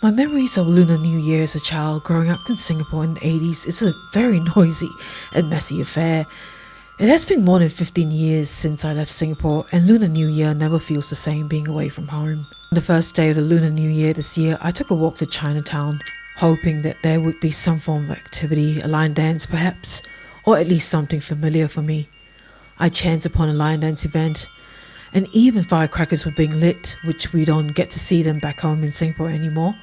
My memories of Lunar New Year as a child growing up in Singapore in the 80s is a very noisy and messy affair. It has been more than 15 years since I left Singapore, and Lunar New Year never feels the same being away from home. On the first day of the Lunar New Year this year, I took a walk to Chinatown, hoping that there would be some form of activity, a line dance perhaps, or at least something familiar for me. I chanced upon a line dance event, and even firecrackers were being lit, which we don't get to see them back home in Singapore anymore.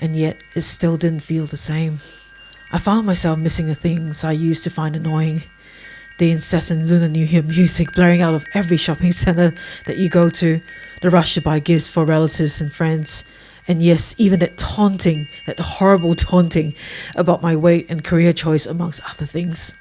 And yet, it still didn't feel the same. I found myself missing the things I used to find annoying. The incessant Lunar New Year music blaring out of every shopping centre that you go to, the rush to buy gifts for relatives and friends, and yes, even that horrible taunting about my weight and career choice amongst other things.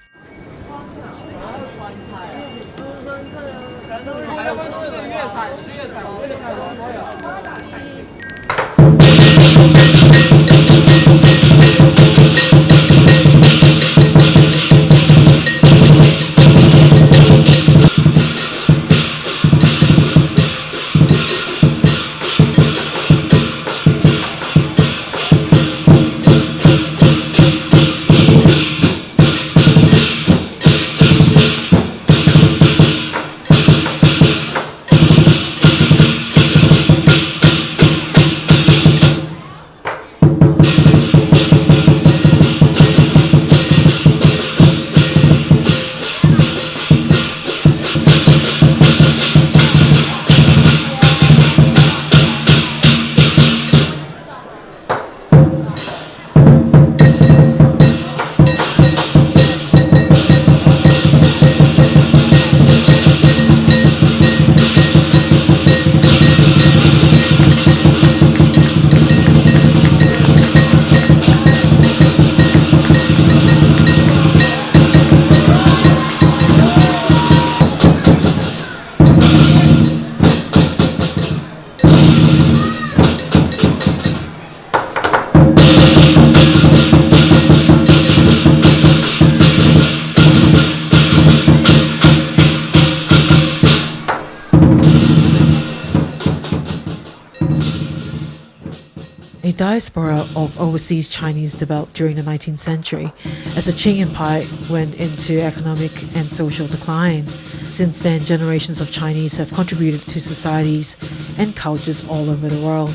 A diaspora of overseas Chinese developed during the 19th century as the Qing Empire went into economic and social decline. Since then, generations of Chinese have contributed to societies and cultures all over the world.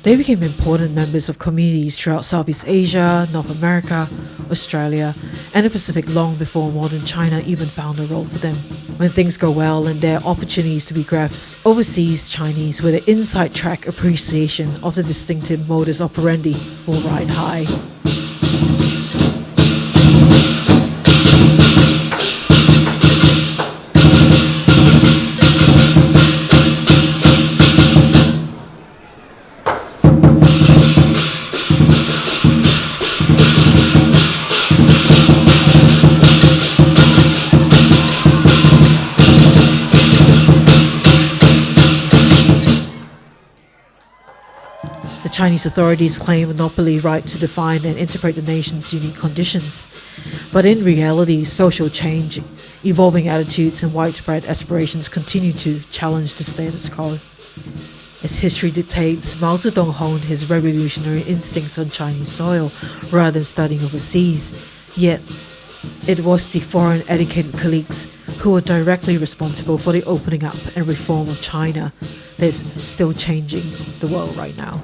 They became important members of communities throughout Southeast Asia, North America, Australia, and the Pacific long before modern China even found a role for them. When things go well and there are opportunities to be grasped, overseas Chinese with an inside track appreciation of the distinctive modus operandi will ride high. The Chinese authorities claim a monopoly right to define and interpret the nation's unique conditions. But in reality, social change, evolving attitudes and widespread aspirations continue to challenge the status quo. As history dictates, Mao Zedong honed his revolutionary instincts on Chinese soil rather than studying overseas. Yet, it was the foreign educated colleagues who were directly responsible for the opening up and reform of China that is still changing the world right now.